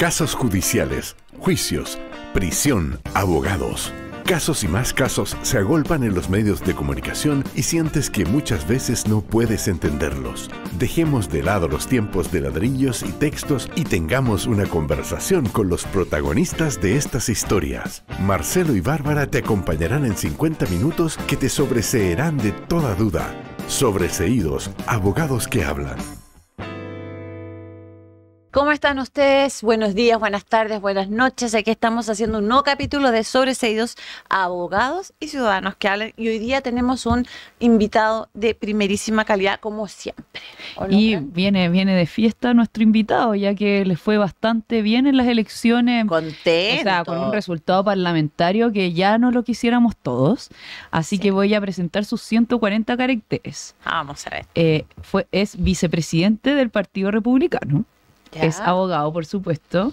Casos judiciales, juicios, prisión, abogados. Casos y más casos se agolpan en los medios de comunicación y sientes que muchas veces no puedes entenderlos. Dejemos de lado los tiempos de ladrillos y textos y tengamos una conversación con los protagonistas de estas historias. Marcelo y Bárbara te acompañarán en 50 minutos que te sobreseerán de toda duda. Sobreseídos, abogados que hablan. ¿Cómo están ustedes? Buenos días, buenas tardes, buenas noches. Aquí estamos haciendo un nuevo capítulo de Sobreseídos, abogados y ciudadanos que hablan. Y hoy día tenemos un invitado de primerísima calidad, como siempre. Y viene de fiesta nuestro invitado, ya que le fue bastante bien en las elecciones. Contento. O sea, con un resultado parlamentario que ya no lo quisiéramos todos. Así que voy a presentar sus 140 caracteres. Vamos a ver. Es vicepresidente del Partido Republicano. Ya. Es abogado, por supuesto,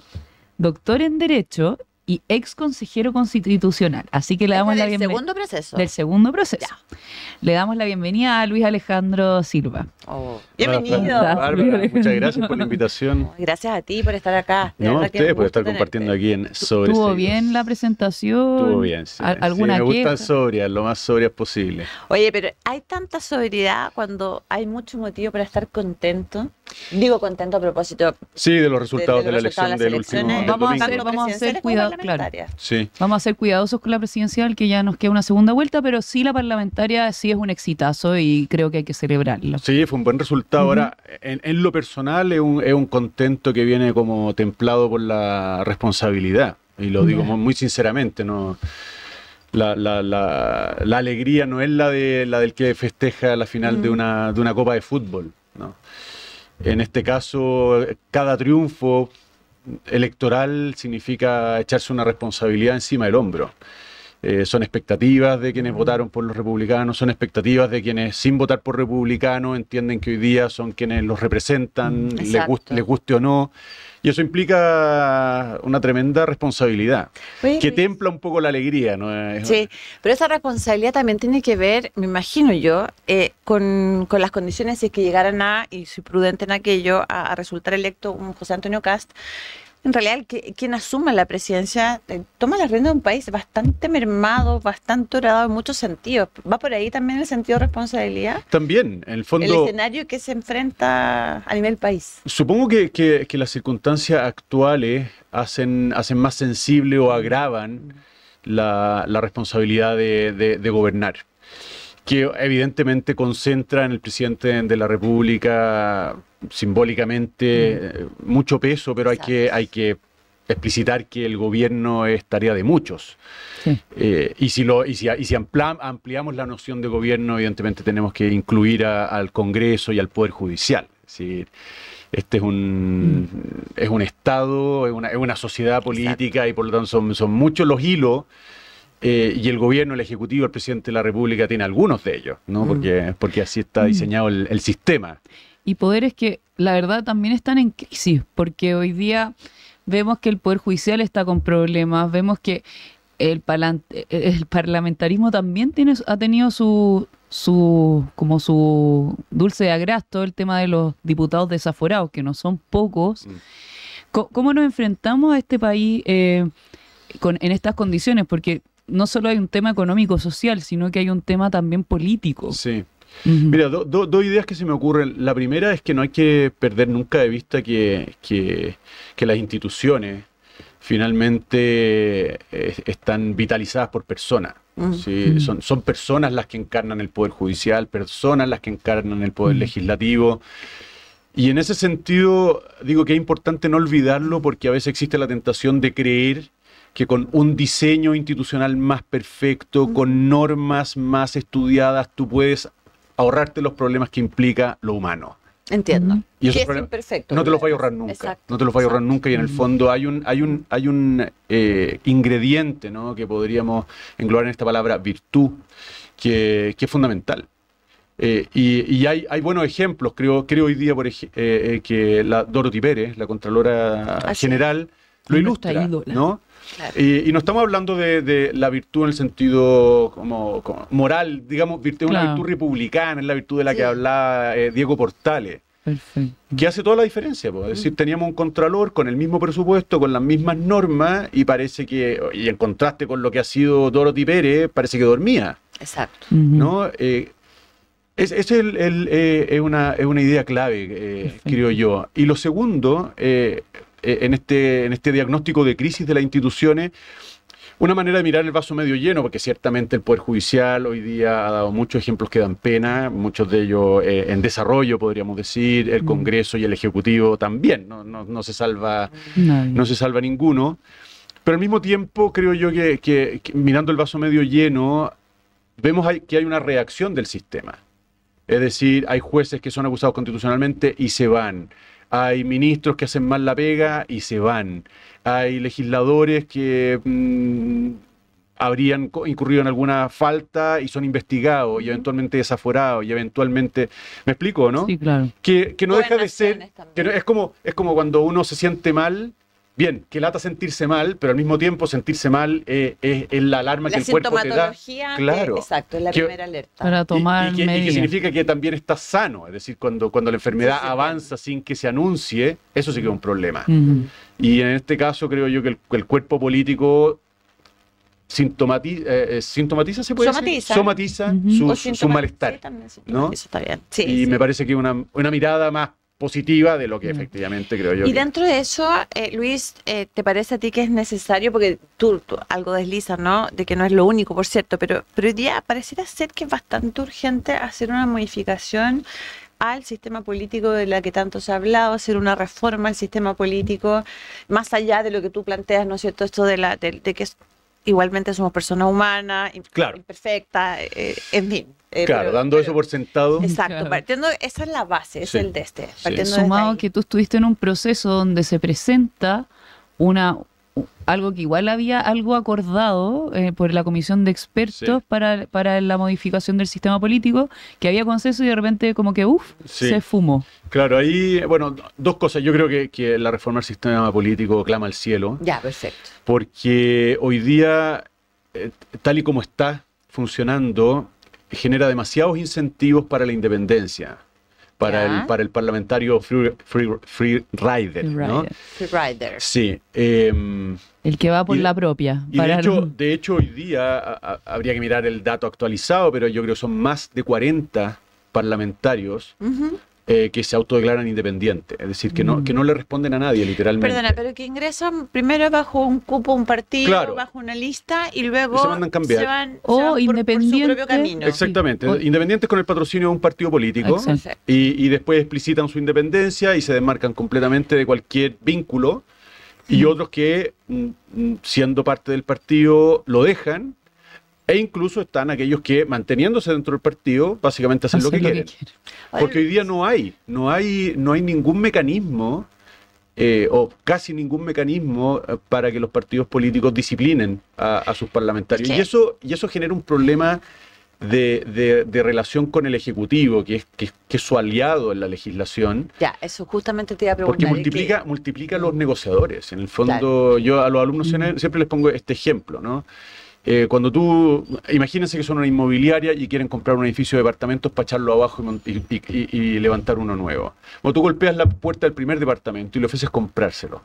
doctor en Derecho y ex consejero constitucional. Así que le damos la bienvenida. ¿Del segundo proceso? Del segundo proceso. Ya. Le damos la bienvenida a Luis Alejandro Silva. Oh, bienvenido. Bárbara, muchas gracias por la invitación. Gracias a ti por estar acá. De No, verdad a que ustedes un por gusto estar compartiendo aquí en Sobreseídos. ¿Estuvo bien la presentación? Estuvo bien, sí. ¿Alguna sí, me queja? gustan sobrias, lo más sobrias posible. Oye, pero hay tanta sobriedad cuando hay mucho motivo para estar contento. Digo contento a propósito. Sí, de los resultados de la los resultados elección de del las último elecciones, del Vamos a domingo. hacer- tanto vamos a hacer presidenciales como cuidado, parlamentarias. Sí. Vamos a ser cuidadosos con la presidencial, que ya nos queda una segunda vuelta, pero sí la parlamentaria sí es un exitazo y creo que hay que celebrarlo. Sí, fue un buen resultado. Ahora, en lo personal es un contento que viene como templado por la responsabilidad. Y lo digo muy sinceramente, ¿no? La alegría no es la del que festeja la final de una copa de fútbol, ¿no? En este caso, cada triunfo electoral significa echarse una responsabilidad encima del hombro. Son expectativas de quienes votaron por los republicanos, son expectativas de quienes sin votar por republicanos entienden que hoy día son quienes los representan, les guste o no. Y eso implica una tremenda responsabilidad, Oye, que Luis. templa un poco la alegría, ¿no? Sí, pero esa responsabilidad también tiene que ver, me imagino yo, con las condiciones si es que llegaran y soy prudente en aquello, a resultar electo un José Antonio Kast. En realidad, quien asuma la presidencia toma la rienda de un país bastante mermado, bastante horadado en muchos sentidos. ¿Va por ahí también el sentido de responsabilidad? También, en el El fondo, escenario que se enfrenta a nivel país. supongo que las circunstancias actuales hacen más sensible o agravan la responsabilidad de gobernar, que evidentemente concentra en el presidente de la República simbólicamente mucho peso, pero hay que explicitar que el gobierno es tarea de muchos. Sí. Y si ampliamos la noción de gobierno, evidentemente tenemos que incluir al Congreso y al Poder Judicial. Es decir, este es un Estado, es una sociedad política. Exacto. Y por lo tanto son muchos los hilos. Y el gobierno, el ejecutivo, el presidente de la República tiene algunos de ellos, ¿no? Porque así está diseñado el sistema. Y poderes que, la verdad, también están en crisis, porque hoy día vemos que el Poder Judicial está con problemas, vemos que el parlamentarismo también ha tenido su dulce de agraz, todo el tema de los diputados desaforados, que no son pocos. ¿Cómo nos enfrentamos a este país en estas condiciones? Porque no solo hay un tema económico-social, sino que hay un tema también político. Sí. Mira, dos ideas que se me ocurren. La primera es que no hay que perder nunca de vista que las instituciones finalmente están vitalizadas por personas. ¿Sí? Son personas las que encarnan el Poder Judicial, personas las que encarnan el Poder Legislativo. Y en ese sentido, digo que es importante no olvidarlo, porque a veces existe la tentación de creer que con un diseño institucional más perfecto, con normas más estudiadas, tú puedes ahorrarte los problemas que implica lo humano. Entiendo. Y que esos es imperfecto. no te los vas a ahorrar nunca. Exacto. No te los vas a ahorrar nunca, y en el fondo hay un ingrediente, ¿no?, que podríamos englobar en esta palabra virtud, que es fundamental. Y hay buenos ejemplos. Creo hoy día que la Dorothy Pérez, la Contralora General, lo ilustra, ¿no? Claro. Y no estamos hablando de la virtud en el sentido como moral, digamos, una virtud republicana, es la virtud de la que hablaba Diego Portales. Perfecto. que hace toda la diferencia, po. Es decir, teníamos un contralor con el mismo presupuesto, con las mismas normas, y parece que, y en contraste con lo que ha sido Dorothy Pérez, parece que dormía, Exacto. ¿no? Es una idea clave, creo yo. Y lo segundo, en este diagnóstico de crisis de las instituciones, una manera de mirar el vaso medio lleno, porque ciertamente el Poder Judicial hoy día ha dado muchos ejemplos que dan pena, muchos de ellos en desarrollo, podríamos decir, el Congreso y el Ejecutivo también, no se salva, no se salva ninguno. Pero al mismo tiempo creo yo que mirando el vaso medio lleno, vemos que hay una reacción del sistema. Es decir, hay jueces que son acusados constitucionalmente y se van. Hay ministros que hacen mal la pega y se van. Hay legisladores que habrían incurrido en alguna falta y son investigados y eventualmente desaforados y eventualmente... ¿Me explico, no? Sí, claro. Que no deja de ser... Gobernaciones Que es como cuando uno se siente mal. Bien, que lata sentirse mal, pero al mismo tiempo sentirse mal es la alarma que el cuerpo te da. Claro. Exacto, es la primera alerta. Para tomar y que medidas. significa que también estás sano. Es decir, cuando la enfermedad avanza sin que se anuncie, eso sí que es un problema. Y en este caso creo yo que el cuerpo político sintomatiza, ¿se puede decir? Somatiza su malestar. Sí, también ¿no? Eso está bien. Sí, y sí. me parece que una mirada más positiva de lo que efectivamente creo yo. Y dentro de eso, Luis, ¿te parece a ti que es necesario? Porque tú algo deslizas, ¿no? De que no es lo único, por cierto, pero hoy día pareciera ser que es bastante urgente hacer una modificación al sistema político de la que tanto se ha hablado, hacer una reforma al sistema político, más allá de lo que tú planteas, ¿no es cierto? Esto de que igualmente somos personas humanas, Claro. imperfectas, en fin. Claro, dando eso por sentado. Exacto, Claro. esa es la base, es Sí. el de este. Sí. Partiendo desde Sumado ahí. que tú estuviste en un proceso donde se presenta algo que igual había algo acordado por la comisión de expertos Sí. para la modificación del sistema político, que había consenso y de repente como que Sí. se fumó. Claro, ahí, bueno, dos cosas. Yo creo que la reforma del sistema político clama al cielo, Ya, perfecto. porque hoy día, tal y como está funcionando, genera demasiados incentivos para la independencia, Ya. para el parlamentario free rider, ¿no? Free Riders. Sí. El que va por Y- la propia. Y para de hecho, hoy día habría que mirar el dato actualizado, pero yo creo que son más de 40 parlamentarios Ujú. que se autodeclaran independientes. Es decir, que no le responden a nadie, literalmente. Perdona, pero que ingresan primero bajo un cupo, un partido, Claro. bajo una lista y luego Y se mandan cambiar. se van O por su independiente. propio camino. Exactamente, Sí. independientes con el patrocinio de un partido político. Exacto. Perfecto. Y después explicitan su independencia y se desmarcan completamente de cualquier vínculo. Y otros que, siendo parte del partido, lo dejan. E incluso están aquellos que, manteniéndose dentro del partido, básicamente hacen lo que quieren. Porque hoy día no hay ningún mecanismo, o casi ningún mecanismo, para que los partidos políticos disciplinen a sus parlamentarios. ¿Qué? Y eso genera un problema de relación con el Ejecutivo, que es su aliado en la legislación, Ya, eso justamente te iba a porque preguntar. multiplica a los negociadores. En el fondo, yo a los alumnos siempre les pongo este ejemplo, ¿no? Cuando imagínense que son una inmobiliaria y quieren comprar un edificio de departamentos para echarlo abajo y levantar uno nuevo. Cuando tú golpeas la puerta del primer departamento y le ofreces comprárselo,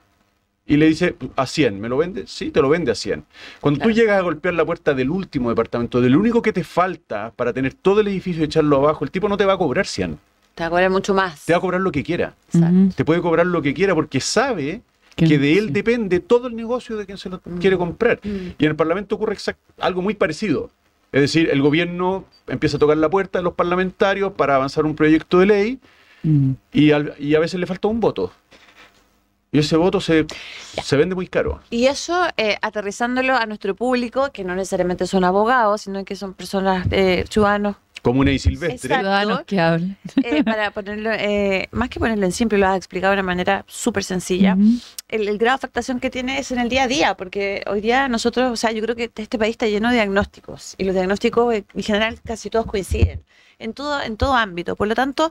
y le dice, ¿a 100? ¿Me lo vende? Sí, te lo vende a 100. Cuando tú llegas a golpear la puerta del último departamento, del único que te falta para tener todo el edificio y echarlo abajo, el tipo no te va a cobrar 100. Te va a cobrar mucho más. Te va a cobrar lo que quiera. Exacto. Ujú. Te puede cobrar lo que quiera porque sabe que de él depende todo el negocio de quien se lo quiere comprar. Y en el Parlamento ocurre algo muy parecido. Es decir, el gobierno empieza a tocar la puerta de los parlamentarios para avanzar un proyecto de ley y a veces le falta un voto. Y ese voto se vende muy caro. Y eso, aterrizándolo a nuestro público, que no necesariamente son abogados, sino que son personas, ciudadanos, Comuna y silvestre. Exacto. Ciudadanos que hablen. para ponerlo, más que ponerlo en simple, lo has explicado de una manera súper sencilla. Ujú. El grado de afectación que tiene es en el día a día, porque hoy día nosotros, o sea, yo creo que este país está lleno de diagnósticos, y los diagnósticos en general casi todos coinciden. en todo ámbito. Por lo tanto,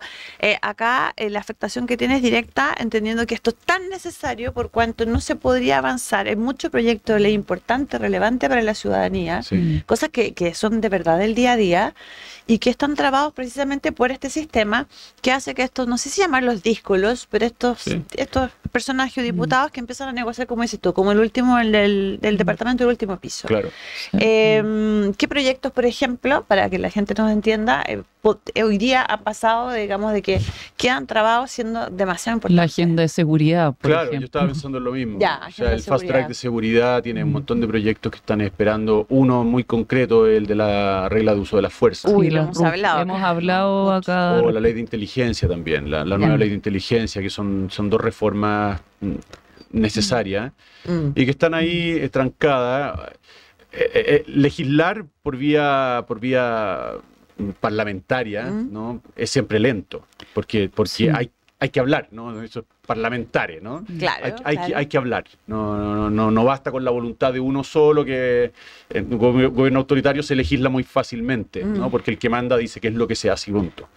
acá la afectación que tiene es directa, entendiendo que esto es tan necesario por cuanto no se podría avanzar en muchos proyectos de ley importantes, relevantes para la ciudadanía, cosas que son de verdad del día a día y que están trabados precisamente por este sistema que hace que estos, no sé si llamarlos díscolos, pero estos personajes o diputados que empiezan a negociar, como dices tú, como el último, el del departamento del último piso. Claro. ¿Qué proyectos, por ejemplo, para que la gente nos entienda, hoy día ha pasado, digamos, de que quedan trabados siendo demasiado importantes? La agenda de seguridad, por Claro, ejemplo. yo estaba pensando en lo mismo. Ya, o sea, el Fast Track de seguridad tiene un montón de proyectos que están esperando. Uno muy concreto, el de la regla de uso de las fuerzas. Uy, Sí, lo los hemos RUF. hablado. Hemos hablado acá. O la ley de inteligencia también, la nueva ley de inteligencia, que son dos reformas necesarias y que están ahí trancadas. Legislar por vía parlamentaria, ¿no? Es siempre lento, porque Sí. hay que hablar, ¿no? Eso es parlamentario, ¿no? Claro, Hay que hablar. No basta con la voluntad de uno solo, que en un gobierno autoritario se legisla muy fácilmente, ¿no? Porque el que manda dice qué es lo que se hace y punto.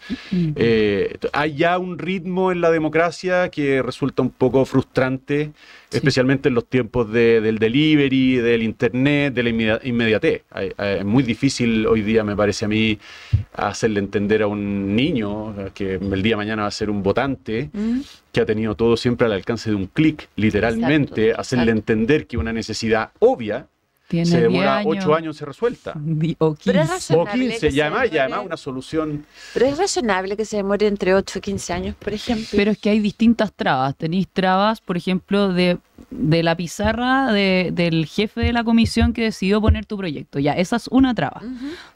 Hay ya un ritmo en la democracia que resulta un poco frustrante, especialmente en los tiempos del delivery, del internet, de la inmediatez. Es muy difícil hoy día, me parece a mí, hacerle entender a un niño que el día de mañana va a ser un votante, que ha tenido todo siempre al alcance de un clic, literalmente, hacerle entender que una necesidad obvia Tiene se 10 demora años. 8 años, se resuelta. O 15. Pero es O razonable 15, que y además demore- una solución. Pero es razonable que se demore entre 8 y 15 años, por ejemplo. Pero es que hay distintas trabas. Tenéis trabas, por ejemplo, de la pizarra del jefe de la comisión que decidió poner tu proyecto. Ya, esa es una traba.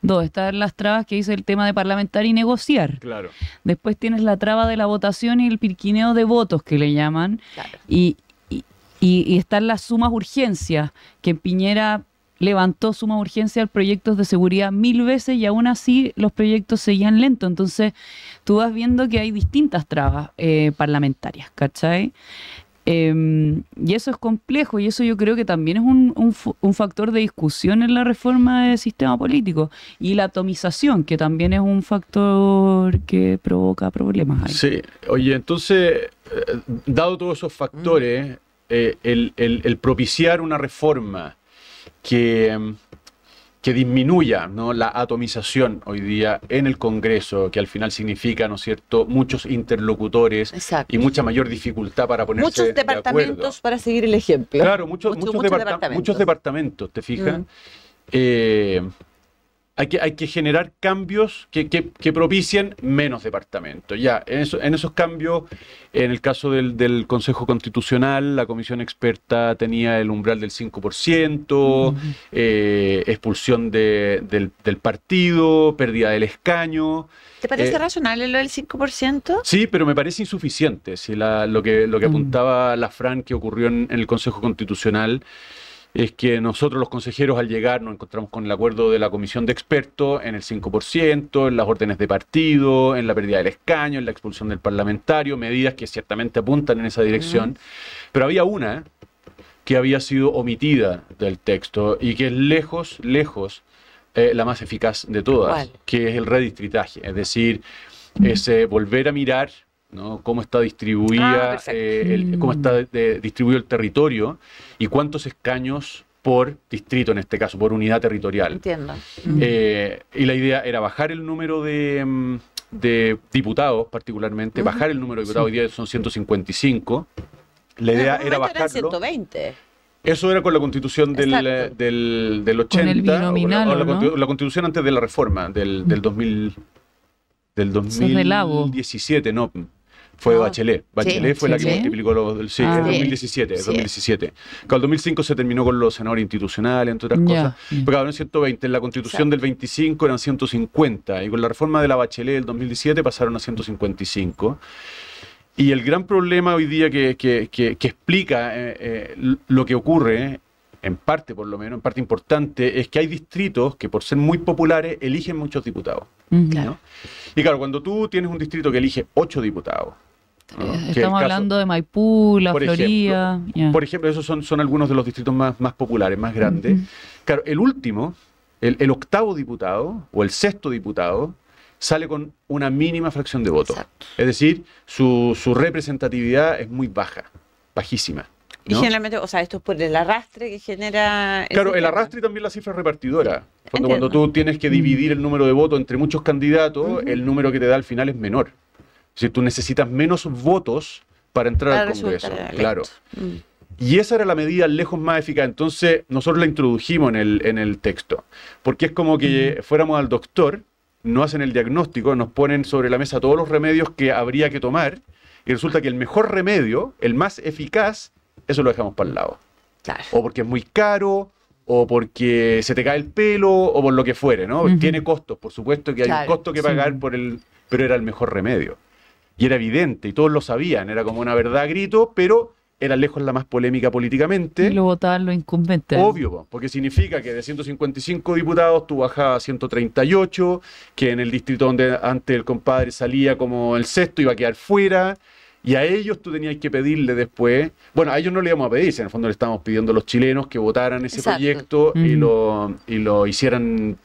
Dos, están las trabas que dice el tema de parlamentar y negociar. Claro. Después tienes la traba de la votación y el pirquineo de votos que le llaman. Claro. Y están las sumas urgencias, que Piñera levantó sumas urgencias a proyectos de seguridad 1000 veces y aún así los proyectos seguían lentos. Entonces tú vas viendo que hay distintas trabas parlamentarias, ¿cachai? Y eso es complejo y eso yo creo que también es un factor de discusión en la reforma del sistema político. Y la atomización, que también es un factor que provoca problemas ahí. Sí, oye, entonces, dado todos esos factores, el propiciar una reforma que disminuya, ¿no?, la atomización hoy día en el Congreso, que al final significa, ¿no es cierto?, muchos interlocutores Exacto. y mucha mayor dificultad para ponerse Muchos de departamentos acuerdo. para seguir el ejemplo. Claro, muchos departamentos, ¿te fijas? Hay que generar cambios que propicien menos departamentos. Ya, en esos cambios, en el caso del Consejo Constitucional, la comisión experta tenía el umbral del 5%, expulsión del partido, pérdida del escaño. ¿Te parece razonable lo del 5%? Sí, pero me parece insuficiente. Si lo que apuntaba la Fran que ocurrió en el Consejo Constitucional es que nosotros los consejeros al llegar nos encontramos con el acuerdo de la comisión de expertos en el 5%, en las órdenes de partido, en la pérdida del escaño, en la expulsión del parlamentario, medidas que ciertamente apuntan en esa dirección, pero había una que había sido omitida del texto y que es lejos la más eficaz de todas, ¿Cuál? que es el redistritaje, es decir, es volver a mirar, ¿no?, cómo está distribuida, cómo está distribuido el territorio y cuántos escaños por distrito, en este caso, por unidad territorial. Entiendo. Y la idea era bajar el número de diputados, particularmente, bajar el número de diputados, hoy día son 155. La idea era Eran bajarlo. 120. Eso era con la constitución del Exacto. 80, Con el binominal, o ¿no? la constitución antes de la reforma, del 2000, del Eso es de Lago. 2017, no, fue No. Bachelet. Bachelet Sí, fue la que sí. multiplicó los... Sí, Ah. es 2017, es Sí. 2017. Con el 2005 se terminó con los senadores institucionales, entre otras Ya. cosas. Porque ahora en 120, en la constitución Exacto. del 25 eran 150, y con la reforma de la Bachelet del 2017 pasaron a 155. Y el gran problema hoy día que explica lo que ocurre, en parte por lo menos, en parte importante, es que hay distritos que por ser muy populares eligen muchos diputados. ¿No? Y claro, cuando tú tienes un distrito que elige 8 diputados, ¿no?, que es el Estamos caso- hablando de Maipú, La por Florida. ya. Por ejemplo, esos son algunos de los distritos más populares, más grandes. Claro, el último, el octavo diputado o el sexto diputado, sale con una mínima fracción de votos. Exacto. Es decir, su representatividad es muy baja, bajísima. Y ¿no? generalmente, o sea, esto es por el arrastre que genera... Claro, el sistema. arrastre y también la cifra repartidora. Cuando Entiendo. tú tienes que dividir el número de votos entre muchos candidatos, el número que te da al final es menor. Es decir, tú necesitas menos votos para entrar Para al Congreso. resultar electo. Claro. Mm. Y esa era la medida lejos más eficaz. Entonces, nosotros la introdujimos en el texto. Porque es como que fuéramos al doctor, nos hacen el diagnóstico, nos ponen sobre la mesa todos los remedios que habría que tomar, y resulta que el mejor remedio, el más eficaz, eso lo dejamos para el lado. Claro. O porque es muy caro, o porque se te cae el pelo, o por lo que fuere, ¿no? Tiene costos, por supuesto que hay Claro, un costo que pagar pero era el mejor remedio. Y era evidente, y todos lo sabían, era como una verdad a grito, pero era lejos la más polémica políticamente. Y lo votaban los incumbentes. Obvio, po, porque significa que de 155 diputados tú bajabas a 138, que en el distrito donde antes el compadre salía como el sexto iba a quedar fuera, y a ellos tú tenías que pedirle después, bueno, a ellos no le íbamos a pedir, si en el fondo le estábamos pidiendo a los chilenos que votaran ese Exacto. proyecto y lo hicieran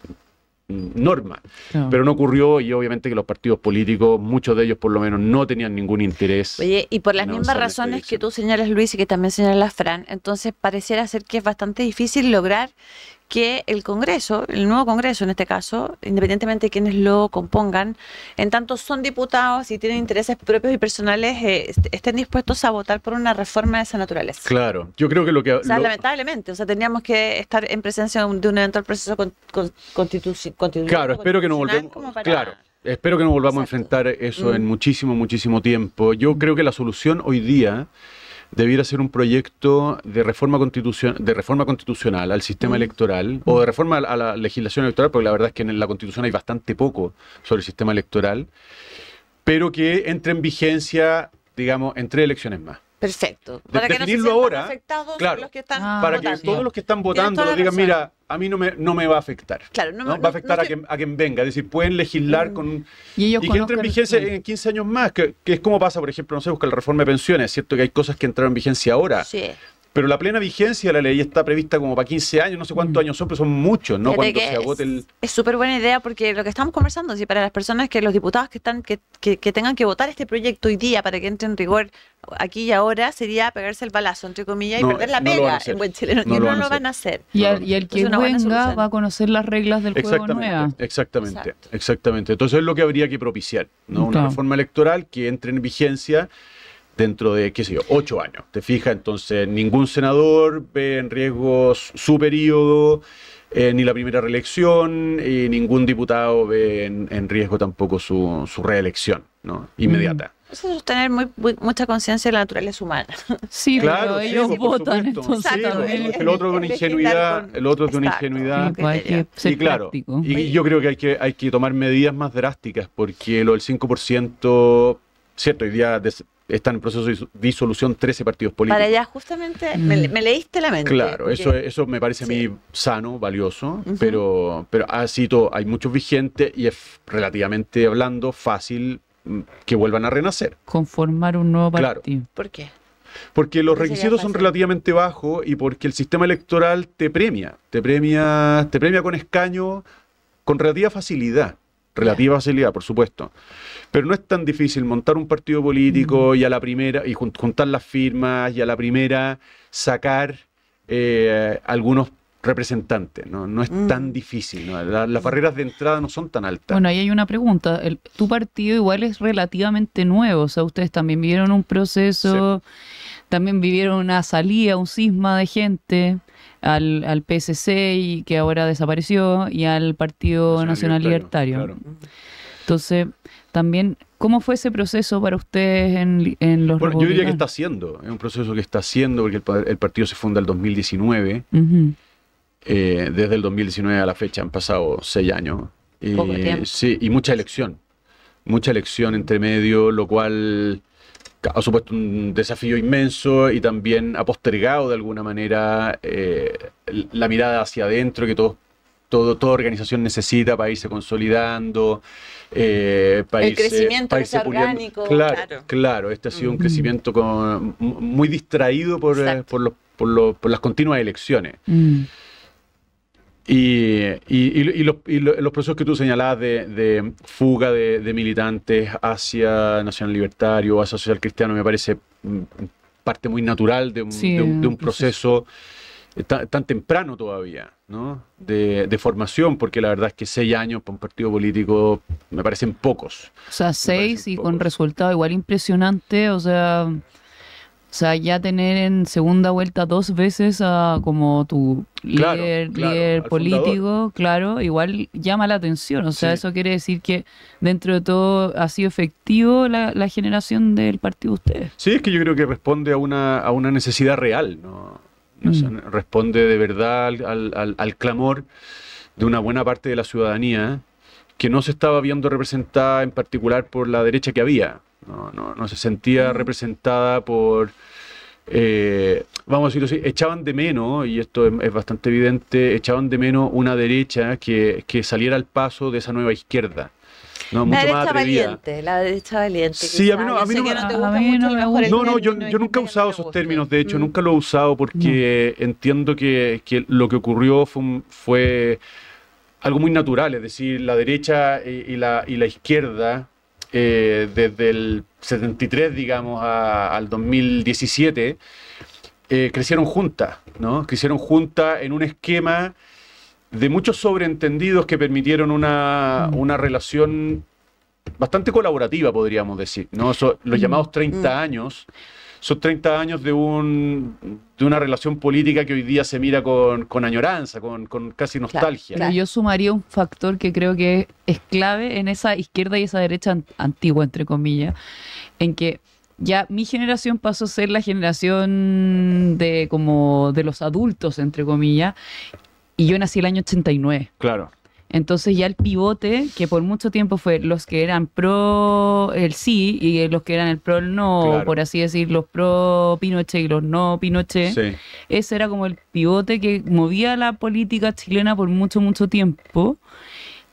norma. Claro. Pero no ocurrió y obviamente que los partidos políticos, muchos de ellos por lo menos, no tenían ningún interés. Oye, y por las en mismas avanzar en esta razones que dirección. tú señalas, Luis, y que también señala Fran, entonces pareciera ser que es bastante difícil lograr que el Congreso, el nuevo Congreso en este caso, independientemente de quienes lo compongan, en tanto son diputados y tienen intereses propios y personales, estén dispuestos a votar por una reforma de esa naturaleza. Claro, yo creo que lo que... O sea, lamentablemente, o sea, tendríamos que estar en presencia de un eventual proceso constitucional. Claro, espero que no volvamos. como para- Claro, espero que no volvamos Exacto. a enfrentar eso en muchísimo, muchísimo tiempo. Yo creo que la solución hoy día debiera ser un proyecto de reforma constitucional al sistema electoral o de reforma a la legislación electoral, porque la verdad es que en la Constitución hay bastante poco sobre el sistema electoral, pero que entre en vigencia, digamos, en 3 elecciones más. Perfecto. Para que no se definirlo sientan ahora, afectados claro, los que están Para que votando. todos los que están votando toda lo la digan, razón. mira, a mí no me va a afectar. Claro, ¿no? Va a afectar a quien venga. Es decir, pueden legislar con... Y ellos Y que entre en conozcan- vigencia en 15 años más, que es como pasa, por ejemplo, no sé, busca la reforma de pensiones. Es cierto que hay cosas que entraron en vigencia ahora, Sí. pero la plena vigencia de la ley está prevista como para 15 años, no sé cuántos años son, pero son muchos, ¿no? Fíjate Cuando que se agote el... Es súper buena idea porque lo que estamos conversando, si para las personas que los diputados que están que tengan que votar este proyecto hoy día para que entre en rigor aquí y ahora sería pegarse el balazo, entre comillas, y No, perder la no lo van a pega hacer. en buen chileno. No y lo no van a lo hacer. van a hacer. Y el que Entonces, una buena venga solución. va a conocer las reglas del juego nuevas. Exactamente, Exacto. exactamente. Entonces es lo que habría que propiciar, ¿no? Una Claro. reforma electoral que entre en vigencia dentro de, qué sé yo, 8 años. ¿Te fijas? Entonces ningún senador ve en riesgo su periodo, ni la primera reelección, y ningún diputado ve en riesgo tampoco su reelección, ¿no? Inmediata. Eso es tener mucha conciencia de la naturaleza humana. Sí, Claro, pero sí, ellos por votan, supuesto. entonces Sí, también. el otro de una legislar ingenuidad, con- el otro de una Exacto. ingenuidad. Pues hay que ser Y claro, práctico. y yo creo que hay que tomar medidas más drásticas porque lo del 5%, cierto, hoy día están en proceso de disolución 13 partidos políticos. Para allá, justamente, me leíste la mente. Claro, porque- eso me parece a Sí. mí sano, valioso, Ujú. pero así todo, hay muchos vigentes y es relativamente hablando fácil que vuelvan a renacer. Conformar un nuevo Claro. partido. ¿Por qué? Porque los Ese sería requisitos son fácil. relativamente bajos y porque el sistema electoral te premia con escaño con relativa facilidad, por supuesto. Pero no es tan difícil montar un partido político y a la primera, y juntar las firmas y a la primera sacar algunos representantes, ¿no? No es tan difícil, ¿no? Las barreras de entrada no son tan altas. Bueno, ahí hay una pregunta. Tu partido igual es relativamente nuevo, o sea, ustedes también vivieron un proceso, también vivieron una salida, un cisma de gente al PSC y que ahora desapareció y al Partido Nacional Libertario. Claro. Entonces, también, ¿cómo fue ese proceso para ustedes en los Bueno, yo diría que republicanos? está haciendo, es un proceso que está haciendo porque el partido se funda el 2019. Ujú. Desde el 2019 a la fecha han pasado 6 años. Poco tiempo. Sí, y mucha elección entre medio, lo cual ha supuesto un desafío inmenso y también ha postergado de alguna manera la mirada hacia adentro que toda organización necesita para irse consolidando, para El irse, crecimiento para que sea irse puliendo. orgánico, Claro, claro. claro, este ha sido un crecimiento muy distraído Exacto. por las continuas elecciones. Mm. Los procesos que tú señalabas de fuga de militantes hacia Nacional Libertario, hacia Social Cristiano, me parece parte muy natural de un proceso tan temprano todavía, ¿no? De formación, porque la verdad es que 6 años para un partido político me parecen pocos. O sea, 6 y con resultado igual impresionante, o sea, ya tener en segunda vuelta 2 veces a como tu líder político, claro, igual llama la atención. O sea, eso quiere decir que dentro de todo ha sido efectivo la generación del partido de ustedes. Sí, es que yo creo que responde a una necesidad real, ¿no? Responde de verdad al clamor de una buena parte de la ciudadanía que no se estaba viendo representada en particular por la derecha que había. No se sentía representada por, vamos a decirlo así, echaban de menos, y esto es bastante evidente, echaban de menos una derecha que saliera al paso de esa nueva izquierda. No, mucho más atrevida. La derecha valiente. Sí, a mí no me gusta. No, yo nunca he usado esos términos, de hecho, nunca lo he usado porque entiendo que lo que ocurrió fue algo muy natural, es decir, la derecha y la izquierda, desde el 73, digamos, al 2017, crecieron juntas, ¿no? Crecieron juntas en un esquema de muchos sobreentendidos que permitieron una relación bastante colaborativa, podríamos decir, ¿no? Los llamados 30 años, son 30 años de una relación política que hoy día se mira con añoranza, con casi nostalgia. Pero yo sumaría un factor que creo que es clave en esa izquierda y esa derecha antigua, entre comillas, en que ya mi generación pasó a ser la generación de los adultos, entre comillas, y yo nací el año 89. Claro. Entonces ya el pivote, que por mucho tiempo fue los que eran pro el sí y los que eran el pro el no, claro, por así decir, los pro Pinochet y los no Pinochet, sí, ese era como el pivote que movía la política chilena por mucho, mucho tiempo.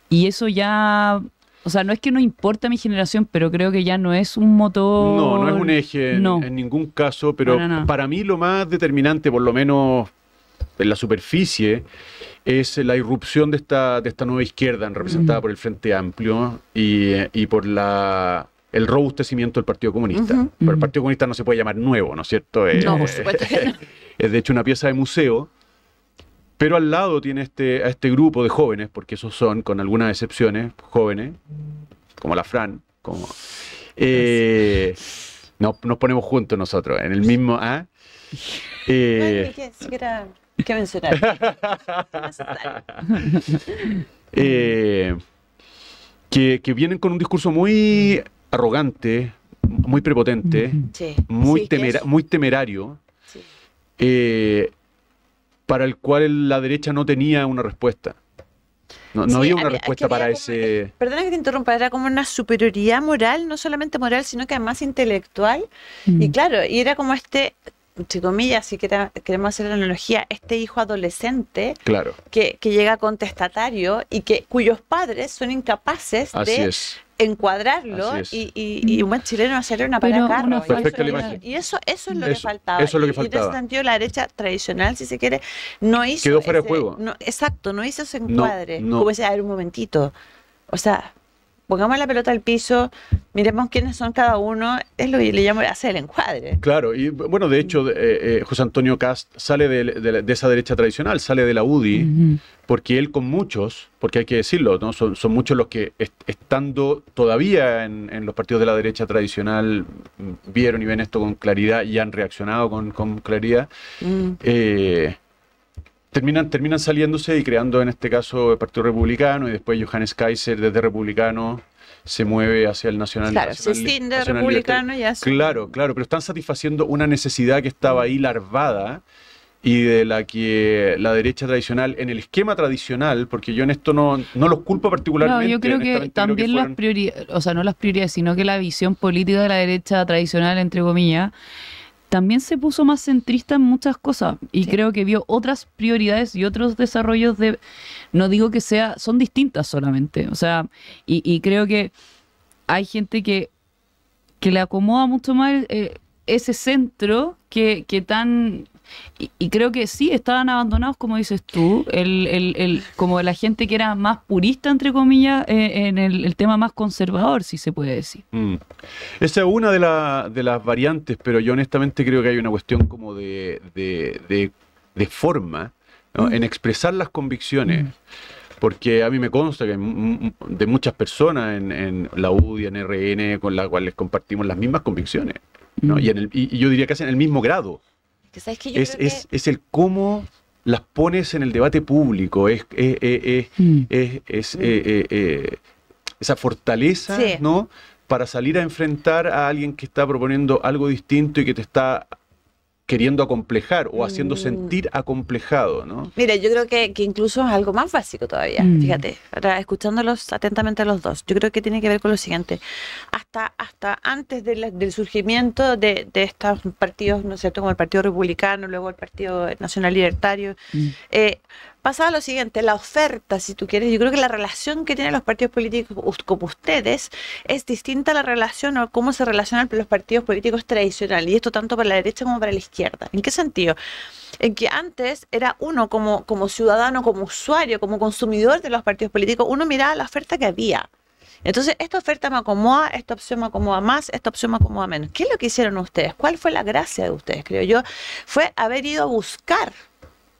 Y eso ya, o sea, no es que no importa a mi generación, pero creo que ya no es un motor. No es un eje en ningún caso, pero para mí lo más determinante, por lo menos en la superficie, es la irrupción de esta nueva izquierda representada por el Frente Amplio y por el robustecimiento del Partido Comunista. Pero el Partido Comunista no se puede llamar nuevo, ¿no es cierto? No, por supuesto que no. Es de hecho una pieza de museo, pero al lado tiene a este grupo de jóvenes, porque esos son, con algunas excepciones, jóvenes, como la Fran, como... nos ponemos juntos nosotros, en el mismo... ¿Qué mencionar? Que vienen con un discurso muy arrogante, muy prepotente, sí, muy temerario, sí, para el cual la derecha no tenía una respuesta. No había una respuesta para ese... Perdona que te interrumpa, era como una superioridad moral, no solamente moral, sino que además intelectual. Y claro, y era como entre comillas, si queremos hacer la analogía, este hijo adolescente, claro, que llega contestatario y cuyos padres son incapaces de encuadrarlo y un buen chileno hacerle una para carro. Perfecta la imagen. Y eso es lo que faltaba. Eso es lo que faltaba. Y en ese sentido la derecha tradicional, si se quiere, no hizo... Quedó fuera de juego. No hizo ese encuadre. No. Como decía, a ver, un momentito. O sea... Pongamos la pelota al piso, miremos quiénes son cada uno, es lo que le llamo hacer el encuadre. Claro, y bueno, de hecho, José Antonio Kast sale de esa derecha tradicional, sale de la UDI, porque él con muchos, porque hay que decirlo, ¿no? Son muchos los que estando todavía en los partidos de la derecha tradicional vieron y ven esto con claridad y han reaccionado con claridad. Terminan saliéndose y creando en este caso el Partido Republicano, y después Johannes Kaiser desde Republicano se mueve hacia el Nacional. Claro, se extiende Republicano y así. Claro, pero están satisfaciendo una necesidad que estaba ahí larvada y de la que la derecha tradicional, en el esquema tradicional, porque yo en esto no los culpo particularmente. No, yo creo que también las prioridades, o sea, no las prioridades, sino que la visión política de la derecha tradicional, entre comillas, también se puso más centrista en muchas cosas y creo que vio otras prioridades y otros desarrollos no digo que son distintas solamente, o sea, y creo que hay gente que le acomoda mucho más ese centro que tan... Y creo que sí, estaban abandonados, como dices tú, como la gente que era más purista, entre comillas, en el tema más conservador, si se puede decir. Esa es una de las variantes, pero yo honestamente creo que hay una cuestión como de forma, ¿no? En expresar las convicciones. Porque a mí me consta que de muchas personas en la UDI, en RN, con las cuales compartimos las mismas convicciones, ¿no? Y yo diría casi en el mismo grado. Que sabes que yo creo que... Es el cómo las pones en el debate público, esa fortaleza, Sí. ¿no? Para salir a enfrentar a alguien que está proponiendo algo distinto y que te está queriendo acomplejar o haciendo sentir acomplejado, ¿no? Mira, yo creo que incluso es algo más básico todavía. Fíjate, ahora, escuchándolos atentamente a los dos, yo creo que tiene que ver con lo siguiente. Hasta antes del surgimiento de estos partidos, ¿no es cierto?, como el Partido Republicano, luego el Partido Nacional Libertario, pasaba lo siguiente, la oferta, si tú quieres, yo creo que la relación que tienen los partidos políticos como ustedes es distinta a la relación o cómo se relacionan los partidos políticos tradicionales, y esto tanto para la derecha como para la izquierda. ¿En qué sentido? En que antes era uno como ciudadano, como usuario, como consumidor de los partidos políticos, uno miraba la oferta que había. Entonces, esta oferta me acomoda, esta opción me acomoda más, esta opción me acomoda menos. ¿Qué es lo que hicieron ustedes? ¿Cuál fue la gracia de ustedes, creo yo? Fue haber ido a buscar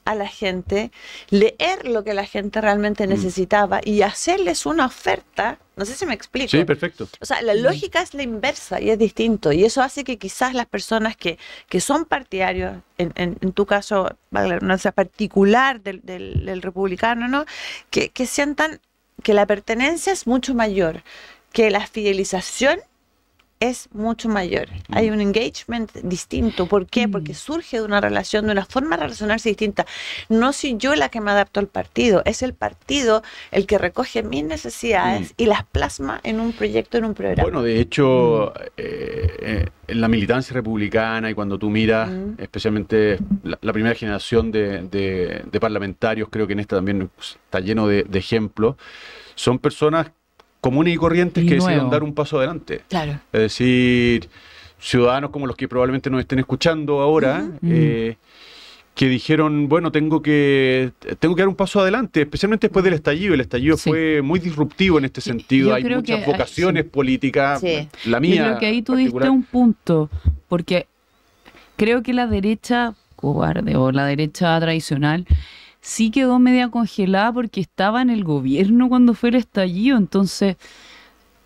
a la gente, leer lo que la gente realmente necesitaba y hacerles una oferta. No sé si me explico. Sí, perfecto. O sea, la lógica es la inversa y es distinto. Y eso hace que quizás las personas que son partidarios, en tu caso, no sea particular del republicano, ¿no? Que sientan que la pertenencia es mucho mayor, que la fidelización es mucho mayor. Hay un engagement distinto. ¿Por qué? Porque surge de una relación, de una forma de relacionarse distinta. No soy yo la que me adapto al partido, es el partido el que recoge mis necesidades y las plasma en un proyecto, en un programa. Bueno, de hecho, en la militancia republicana y cuando tú miras, especialmente la primera generación de parlamentarios, creo que en esta también está lleno de ejemplos, son personas comunes y corrientes que decidieron dar un paso adelante. Claro. Es decir, ciudadanos como los que probablemente nos estén escuchando ahora, que dijeron, bueno, tengo que dar un paso adelante, especialmente después del estallido. El estallido fue muy disruptivo en este sentido. Yo hay creo muchas que vocaciones políticas, la mía. Yo creo que ahí tú diste un punto, porque creo que la derecha cobarde o la derecha tradicional sí quedó media congelada porque estaba en el gobierno cuando fue el estallido. Entonces,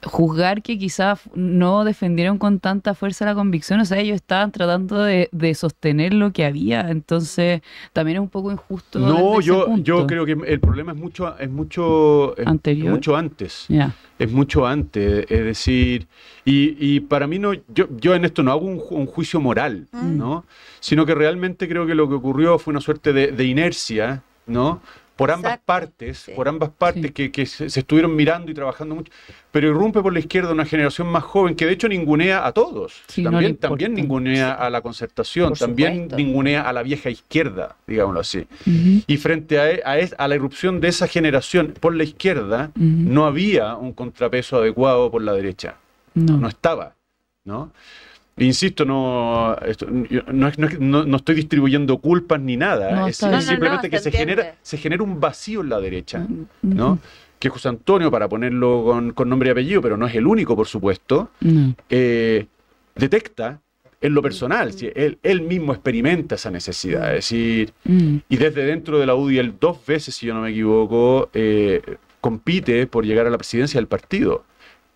juzgar que quizás no defendieron con tanta fuerza la convicción, o sea, ellos estaban tratando de sostener lo que había. Entonces, también es un poco injusto. No, desde ese punto. yo creo que el problema es mucho ¿Anterior? mucho antes. Ya. Es mucho antes, es decir, y para mí yo en esto no hago un juicio moral, ¿no? Sino que realmente creo que lo que ocurrió fue una suerte de inercia, ¿no? Por ambas partes, que se estuvieron mirando y trabajando mucho, pero irrumpe por la izquierda una generación más joven que de hecho ningunea a todos, Sí, también ningunea a la Concertación, Por también supuesto. ningunea a la vieja izquierda, digámoslo así. Y frente a la irrupción de esa generación por la izquierda, no había un contrapeso adecuado por la derecha, no estaba, ¿no? Insisto, no estoy distribuyendo culpas ni nada, No, es está bien. simplemente que se se genera un vacío en la derecha, ¿no? Que José Antonio, para ponerlo con nombre y apellido, pero no es el único, por supuesto, detecta en lo personal, si él mismo experimenta esa necesidad, es decir, y desde dentro de la UDI, él 2 veces, si yo no me equivoco, compite por llegar a la presidencia del partido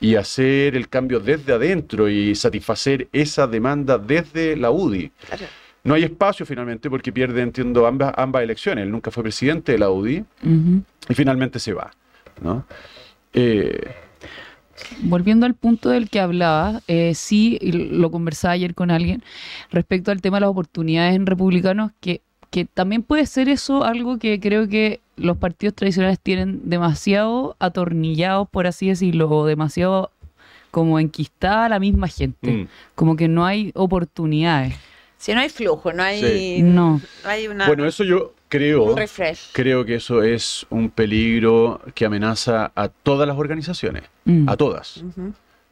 y hacer el cambio desde adentro y satisfacer esa demanda desde la UDI. Claro. No hay espacio finalmente porque pierde, entiendo, ambas elecciones. Él nunca fue presidente de la UDI y finalmente se va, ¿no? Volviendo al punto del que hablaba, sí, lo conversaba ayer con alguien respecto al tema de las oportunidades en republicanos, que también puede ser eso algo que creo que los partidos tradicionales tienen demasiado atornillados, por así decirlo, o demasiado como enquistada a la misma gente, como que no hay oportunidades. Si no hay flujo, no hay, Sí. No. no hay una, Bueno, eso yo un refresh. creo que eso es un peligro que amenaza a todas las organizaciones, a todas.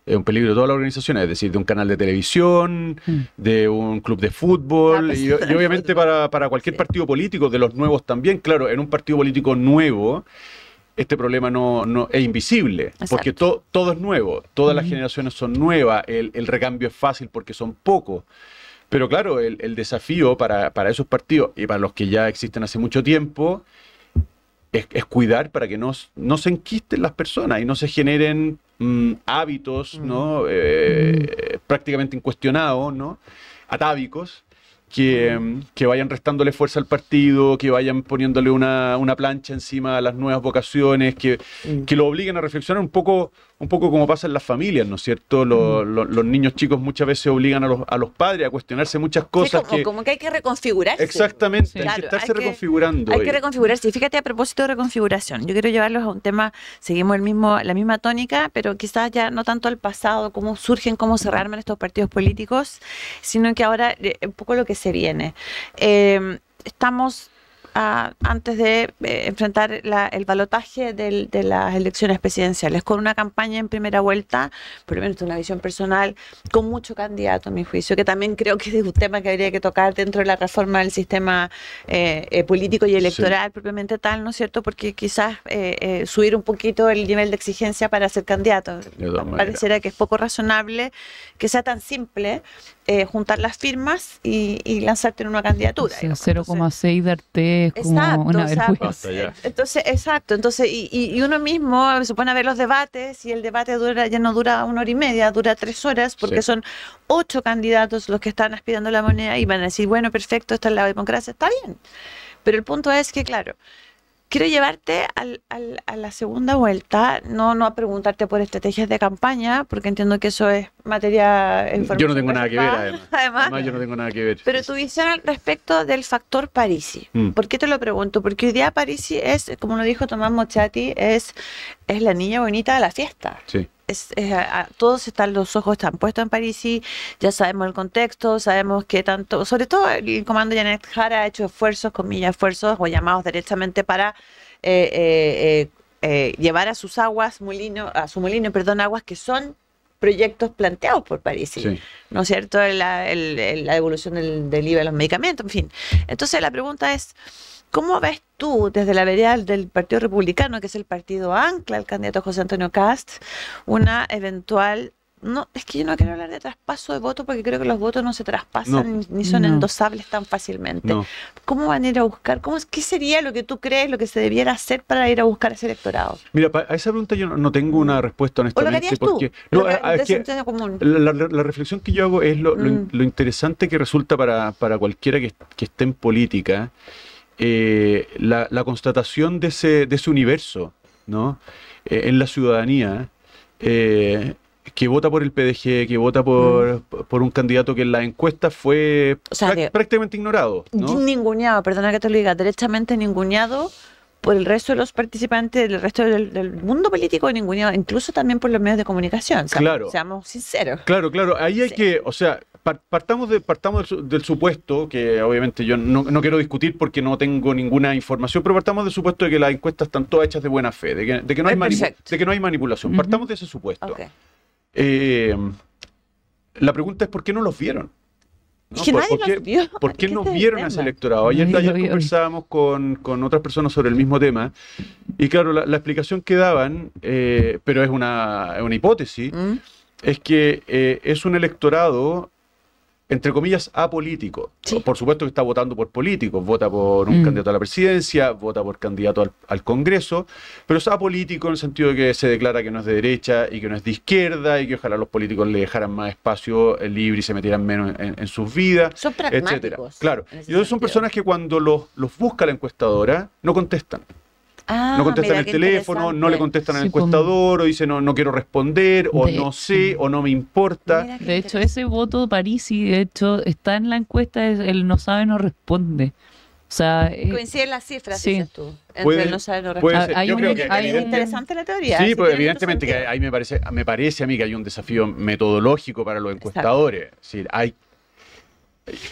Es un peligro de todas las organizaciones, es decir, de un canal de televisión, de un club de fútbol, y obviamente para cualquier partido político, de los nuevos también. Claro, en un partido político nuevo, este problema no es invisible, porque todo es nuevo, todas las generaciones son nuevas, el recambio es fácil porque son pocos. Pero claro, el desafío para esos partidos y para los que ya existen hace mucho tiempo es cuidar para que no se enquisten las personas y no se generen hábitos, ¿no? Prácticamente incuestionados, ¿no? Atávicos, que vayan restándole fuerza al partido, que vayan poniéndole una plancha encima a las nuevas vocaciones, que lo obliguen a reflexionar un poco como pasa en las familias, ¿no es cierto? Los niños chicos muchas veces obligan a los padres a cuestionarse muchas cosas. Sí, como que hay que reconfigurarse. Exactamente, Claro, hay que estarse reconfigurando. Hay que reconfigurarse. Y fíjate, a propósito de reconfiguración, yo quiero llevarlos a un tema, seguimos la misma tónica, pero quizás ya no tanto al pasado, cómo surgen, cómo se rearman estos partidos políticos, sino que ahora un poco lo que se viene. Estamos antes de enfrentar el balotaje de las elecciones presidenciales, con una campaña en primera vuelta, por lo menos una visión personal, con mucho candidato, a mi juicio, que también creo que es un tema que habría que tocar dentro de la reforma del sistema político y electoral propiamente tal, ¿no es cierto? Porque quizás subir un poquito el nivel de exigencia para ser candidato. Pareciera que es poco razonable que sea tan simple juntar las firmas y lanzarte en una candidatura. O sea, 0,6 de Arte es como una vergüenza. Entonces, y uno mismo se pone a ver los debates y el debate ya no dura 1 hora y media, dura 3 horas, porque son 8 candidatos los que están aspirando la moneda y van a decir, bueno, perfecto, esta es la democracia, está bien. Pero el punto es que, claro, quiero llevarte a la segunda vuelta, no a preguntarte por estrategias de campaña, porque entiendo que eso es materia... Yo no tengo nada que ver, además. Yo no tengo nada que ver. Pero tu visión al respecto del factor Parisi. ¿Por qué te lo pregunto? Porque hoy día Parisi es, como lo dijo Tomás Mochati, es la niña bonita de la fiesta. Sí. Todos los ojos están puestos en Parisi, ya sabemos el contexto, sabemos que tanto, sobre todo el comando Janet Jara ha hecho esfuerzos, comillas, esfuerzos o llamados directamente para llevar a su molino, aguas que son proyectos planteados por Parisi, ¿no es cierto? La devolución del IVA de los medicamentos, en fin. Entonces la pregunta es, ¿cómo ves tú, desde la vereda del Partido Republicano, que es el partido ancla al candidato José Antonio Kast, una eventual... No, es que yo no quiero hablar de traspaso de votos porque creo que los votos no se traspasan ni son endosables tan fácilmente. ¿Cómo van a ir a buscar? ¿Qué sería lo que tú crees, lo que se debiera hacer para ir a buscar ese electorado? Mira, a esa pregunta yo no tengo una respuesta, honestamente. Porque la reflexión que yo hago es lo interesante que resulta para cualquiera que esté en política, la constatación de ese universo, ¿no? En la ciudadanía, que vota por el PDG, que vota por un candidato que en la encuesta fue prácticamente ignorado, ¿no? Ninguneado, perdona que te lo diga, derechamente ninguneado por el resto de los participantes, del resto del mundo político, ninguneado, incluso también por los medios de comunicación, seamos sinceros. Claro, ahí hay que, o sea, partamos del supuesto, que obviamente yo no quiero discutir porque no tengo ninguna información, pero partamos del supuesto de que las encuestas están todas hechas de buena fe, de que no hay manipulación. Partamos de ese supuesto. La pregunta es ¿por qué no los vieron? ¿No? ¿Por qué no vieron a ese electorado? Ayer conversábamos con otras personas sobre el mismo tema y claro, la explicación que daban, pero es una hipótesis, es que es un electorado entre comillas apolítico. Por supuesto que está votando por políticos, vota por un candidato a la presidencia, vota por candidato al Congreso, pero es apolítico en el sentido de que se declara que no es de derecha y que no es de izquierda y que ojalá los políticos le dejaran más espacio libre y se metieran menos en sus vidas, son pragmáticos, Claro, y entonces son personas que cuando los busca la encuestadora no contestan. No contestan el teléfono, no le contestan al encuestador, o dicen no quiero responder, o no sé, o no me importa. De hecho, ese voto de Parisi, de hecho, está en la encuesta, él no sabe, no responde. O sea, coinciden las cifras, dices tú. Entre el no sabe, no responde. Es interesante la teoría. Sí, pues evidentemente que ahí me parece a mí que hay un desafío metodológico para los encuestadores. Es decir,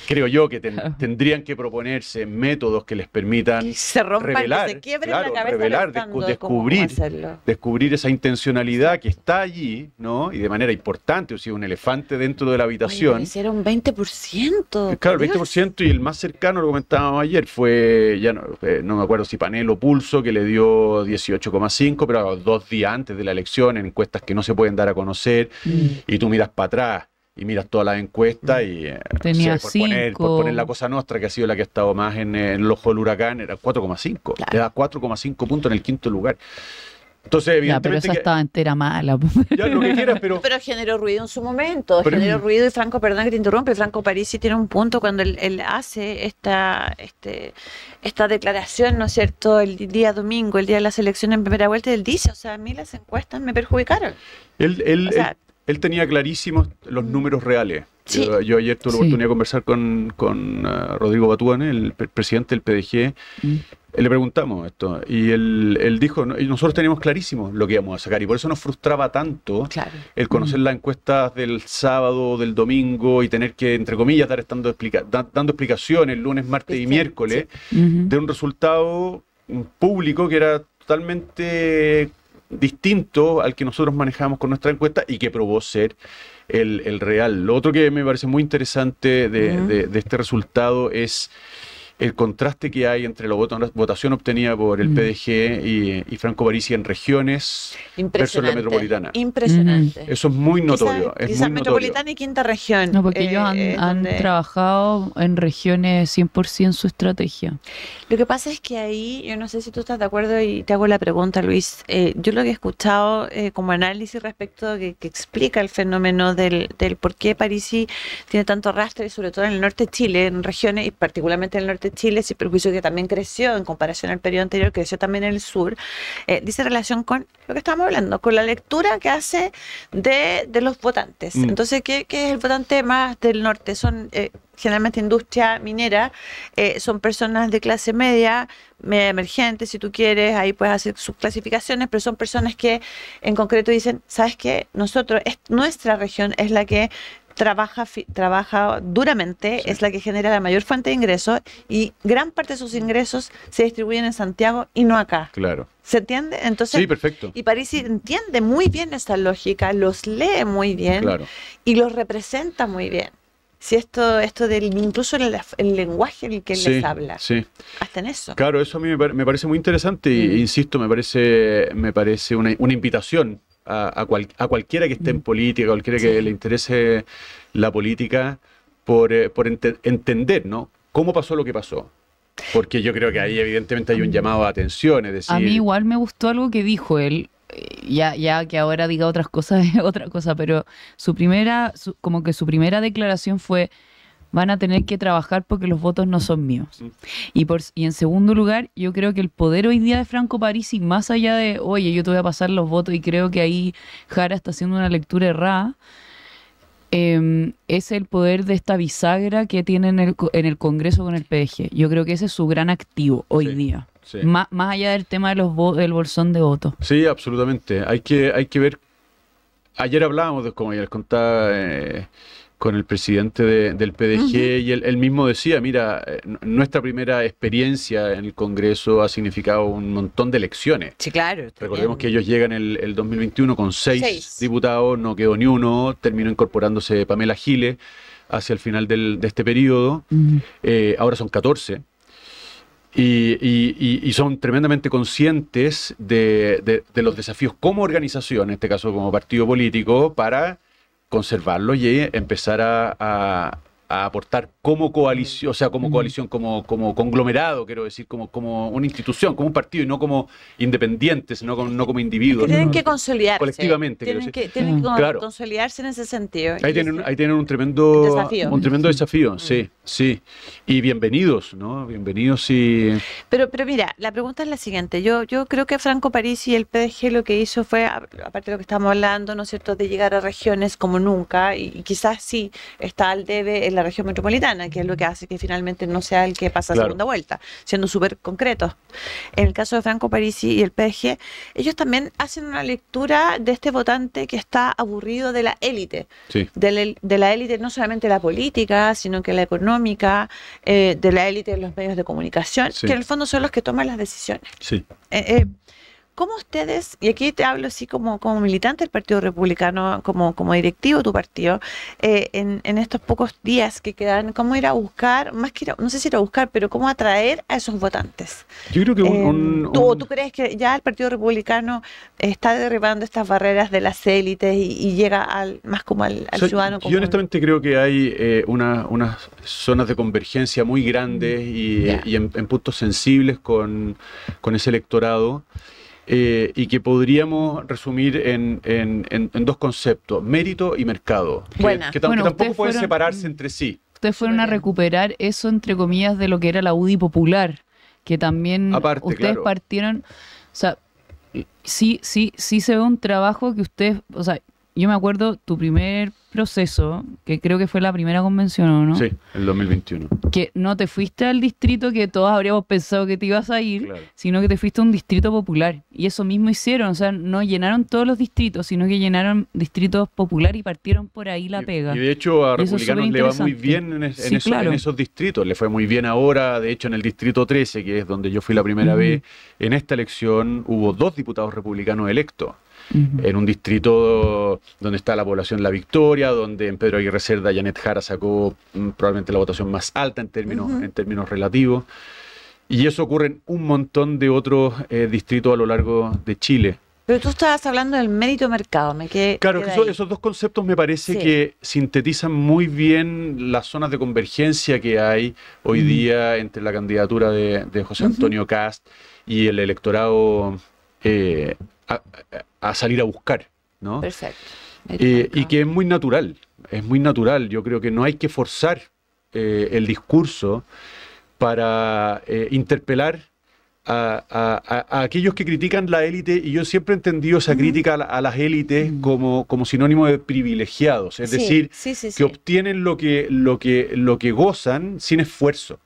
creo yo que tendrían que proponerse métodos que les permitan Que se rompan, revelar, que se quiebren claro, la cabeza revelar, pensando cómo hacerlo. descubrir esa intencionalidad que está allí, ¿no? Y de manera importante, o sea, un elefante dentro de la habitación. Hicieron 20%. Claro, el Dios. 20%, y el más cercano, lo comentábamos ayer, fue, ya no me acuerdo si Panel o Pulso, que le dio 18,5, pero 2 días antes de la elección, en encuestas que no se pueden dar a conocer, y tú miras para atrás y miras todas las encuestas y Tenía por 5. poner la Cosa Nostra, que ha sido la que ha estado más en el ojo del huracán, era 4,5. Claro. Le da 4,5 puntos en el 5º lugar. Entonces, Ya, pero evidentemente, esa que, estaba entera mala. ya lo que quieras, pero Pero generó ruido en su momento, Pero- generó ruido y Franco, perdón que te interrumpe, Franco Parisi tiene un punto cuando él hace esta declaración, ¿no es cierto?, el día domingo, el día de las elecciones en primera vuelta, él dice, o sea, a mí las encuestas me perjudicaron. él O sea, él tenía clarísimos los números reales. Sí. Yo ayer tuve la Sí. oportunidad de conversar con Rodrigo Batuane, el presidente del PDG. Le preguntamos esto y él dijo, "No, y nosotros teníamos clarísimo lo que íbamos a sacar", y por eso nos frustraba tanto claro. el conocer las encuestas del sábado, del domingo, y tener que, entre comillas, dando explicaciones lunes, martes y Sí, miércoles Ujú. de un resultado público que era totalmente distinto al que nosotros manejamos con nuestra encuesta y que probó ser el real. Lo otro que me parece muy interesante de este resultado es el contraste que hay entre la votación obtenida por el PDG y Franco Parisi en regiones versus la Impresionante. metropolitana. Impresionante. Eso es muy notorio. Quizás Es muy notorio. metropolitana y quinta región. No, porque ellos han donde- trabajado en regiones 100% su estrategia. Lo que pasa es que ahí, yo no sé si tú estás de acuerdo y te hago la pregunta, Luis. Yo lo que he escuchado como análisis respecto que explica el fenómeno del por qué Parisi tiene tanto arrastre, sobre todo en el norte de Chile, en regiones, y particularmente en el norte de Chile, sin perjuicio que también creció en comparación al periodo anterior, creció también en el sur, dice relación con lo que estábamos hablando, con la lectura que hace de los votantes. Entonces, ¿qué es el votante más del norte? Son generalmente industria minera, son personas de clase media emergente, si tú quieres, ahí puedes hacer subclasificaciones, pero son personas que en concreto dicen, ¿sabes qué? Nuestra región es la que trabaja duramente, Sí. es la que genera la mayor fuente de ingresos y gran parte de sus ingresos se distribuyen en Santiago y no acá. Claro. ¿Se entiende? Entonces, Sí, perfecto. y Parisi entiende muy bien esa lógica, los lee muy bien Claro. y los representa muy bien. Si esto del incluso el lenguaje en el que él Sí, les habla, sí. hasta en eso. Claro, eso a mí me parece muy interesante e insisto, me parece una invitación a cualquiera que esté en política, cualquiera que le interese la política, por entender, ¿no? Cómo pasó lo que pasó. Porque yo creo que ahí evidentemente hay un llamado a atención, es decir... A mí igual me gustó algo que dijo él, ya que ahora diga otras cosas es otra cosa, pero como que su primera declaración fue: van a tener que trabajar porque los votos no son míos. Y en segundo lugar, yo creo que el poder hoy día de Franco Parisi, más allá de, oye, yo te voy a pasar los votos, y creo que ahí Jara está haciendo una lectura errada, es el poder de esta bisagra que tiene en el Congreso con el PDG. Yo creo que ese es su gran activo hoy Sí, día. sí. Más allá del tema de del bolsón de votos. Sí, absolutamente. Hay que ver. Ayer hablábamos, como ya les contaba, con el presidente del PDG, y él mismo decía, mira, nuestra primera experiencia en el Congreso ha significado un montón de elecciones. Sí, claro. Recordemos que ellos llegan el 2021 con 6 Seis. diputados, no quedó ni uno, terminó incorporándose Pamela Giles hacia el final de este periodo. Ahora son 14. Y son tremendamente conscientes de los desafíos como organización, en este caso como partido político, para conservarlo y empezar a aportar como coalición, o sea, como coalición, como conglomerado, quiero decir, como una institución, como un partido, y no como independientes, no como individuos. Tienen ¿no? que consolidarse. Colectivamente, Tienen quiero que, decir. tienen que Claro. consolidarse en ese sentido. Ahí Y tienen un tremendo Desafío. desafío, sí, sí. Y bienvenidos, ¿no? Bienvenidos y... Pero mira, la pregunta es la siguiente. Yo creo que Franco Parisi y el PDG lo que hizo fue, aparte de lo que estamos hablando, ¿no es cierto?, de llegar a regiones como nunca, y quizás sí está al debe la región metropolitana, que es lo que hace que finalmente no sea el que pasa a Claro. segunda vuelta, siendo súper concretos. En el caso de Franco Parisi y el PG, ellos también hacen una lectura de este votante que está aburrido de la élite, Sí. de la élite no solamente la política, sino que la económica, de la élite de los medios de comunicación, Sí. que en el fondo son los que toman las decisiones. Sí. ¿Cómo ustedes, y aquí te hablo así como militante del Partido Republicano, como directivo de tu partido, en estos pocos días que quedan, cómo ir a buscar, más que no sé si ir a buscar, pero cómo atraer a esos votantes? Yo creo que ¿Tú crees que ya el Partido Republicano está derribando estas barreras de las élites y llega más como al O sea, ciudadano yo común? honestamente creo que hay unas zonas de convergencia muy grandes Ya. y en puntos sensibles con ese electorado. Y que podríamos resumir en dos conceptos, mérito y mercado, Buena. que Bueno, tampoco ustedes pueden fueron- separarse entre sí. Ustedes fueron a Súper bien. recuperar eso, entre comillas, de lo que era la UDI popular, que también Aparte, ustedes claro. partieron, o sea, sí se ve un trabajo que ustedes, o sea, yo me acuerdo tu primer proceso, que creo que fue la primera convención, ¿o no? Sí, el 2021. Que no te fuiste al distrito que todos habríamos pensado que te ibas a ir, Claro. sino que te fuiste a un distrito popular. Y eso mismo hicieron, o sea, no llenaron todos los distritos, sino que llenaron distritos populares y partieron por ahí la pega. Y de hecho a Y eso es Republicanos le va muy superinteresante. bien Sí, claro. en esos distritos. Le fue muy bien ahora, de hecho en el distrito 13, que es donde yo fui la primera Ujú. vez, en esta elección hubo 2 diputados republicanos electos. Ujú. En un distrito donde está la población La Victoria, donde en Pedro Aguirre Cerda Janet Jara sacó probablemente la votación más alta en términos relativos. Y eso ocurre en un montón de otros distritos a lo largo de Chile. Pero tú estabas hablando del mérito mercado, me quedé Claro, que quedé esos, ahí. esos dos conceptos me parece Sí. que sintetizan muy bien las zonas de convergencia que hay hoy día entre la candidatura de José Antonio Kast y el electorado a salir a buscar, ¿no? Perfecto. Y que es muy natural. Yo creo que no hay que forzar el discurso para interpelar a aquellos que critican la élite, y yo siempre he entendido esa crítica a las élites como sinónimo de privilegiados, es Sí, decir, sí, sí, que sí. obtienen lo que gozan sin esfuerzo,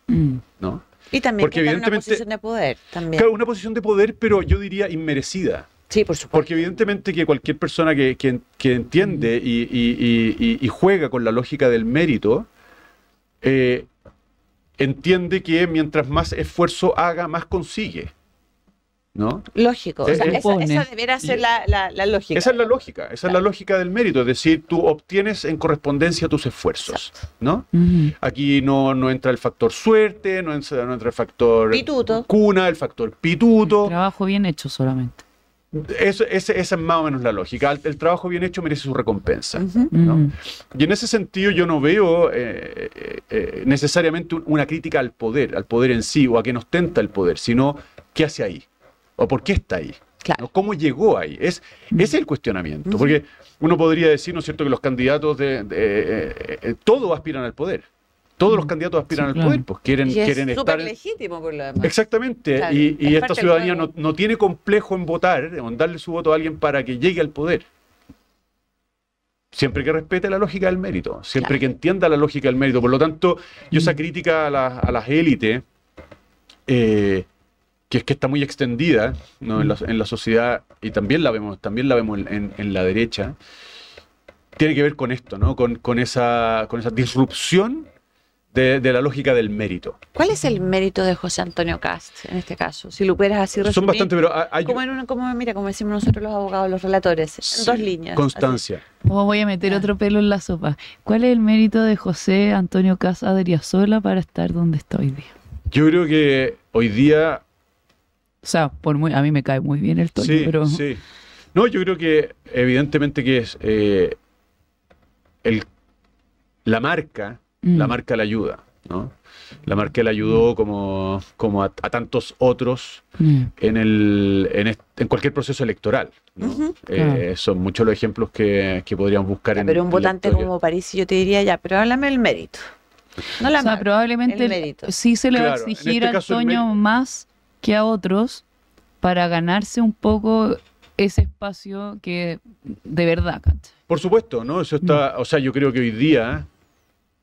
Mm. ¿no? Y también porque que está en una evidentemente- posición de poder también. Claro, una posición de poder, pero yo diría inmerecida. Sí, por supuesto. Porque evidentemente que cualquier persona que entiende y juega con la lógica del mérito, entiende que mientras más esfuerzo haga, más consigue, ¿no? Lógico. O sea, Se supone. esa debería ser la lógica. Esa es la lógica, esa es la lógica del mérito, es decir, tú obtienes en correspondencia tus esfuerzos, ¿no? Ujú. Aquí no entra el factor suerte, no entra el factor Pituto. cuna, el factor pituto. Trabajo bien hecho solamente. Esa es más o menos la lógica. El trabajo bien hecho merece su recompensa. Ujú. ¿no? Mm. Y en ese sentido yo no veo necesariamente una crítica al poder en sí, o a quien ostenta el poder, sino qué hace ahí, o por qué está ahí, Claro. ¿no? ¿Cómo llegó ahí? Ese es el cuestionamiento, porque uno podría decir, ¿no es cierto?, que los candidatos todos aspiran al poder. Todos los candidatos aspiran Sí, al claro. poder, pues quieren Y es estar... súper legítimo por lo demás. Exactamente, Claro, y es esta parte del ciudadanía juego. no tiene complejo en votar, en darle su voto a alguien para que llegue al poder. Siempre que respete la lógica del mérito, siempre Claro. que entienda la lógica del mérito. Por lo tanto, yo esa crítica a las élites, que está muy extendida, ¿no?, en la sociedad, y también la vemos en la derecha, tiene que ver con esto, ¿no? Con esa disrupción de la lógica del mérito. ¿Cuál es el mérito de José Antonio Kast en este caso? Si lo pudieras así resumir. Son bastante, pero hay Como decimos nosotros los abogados, los relatores, en 2 líneas. constancia. Oh, voy a meter Ya. otro pelo en la sopa. ¿Cuál es el mérito de José Antonio Kast Adriasola para estar donde está hoy día? Yo creo que hoy día O sea, a mí me cae muy bien el Toño, sí, pero sí. No, yo creo que evidentemente que es la marca le ayuda, ¿no? La marca le ayudó como a tantos otros en cualquier proceso electoral, ¿no? Ujú. Claro. Son muchos los ejemplos que podríamos buscar Ya, pero un en la votante historia. como París, yo te diría ya, pero háblame del mérito. No la o sea, marca, probablemente el mérito. sí se le va a Claro, en exigir este al caso el Toño mérito- más que a otros para ganarse un poco ese espacio que de verdad, ¿cachai? Por supuesto, ¿no? Eso está, o sea, yo creo que hoy día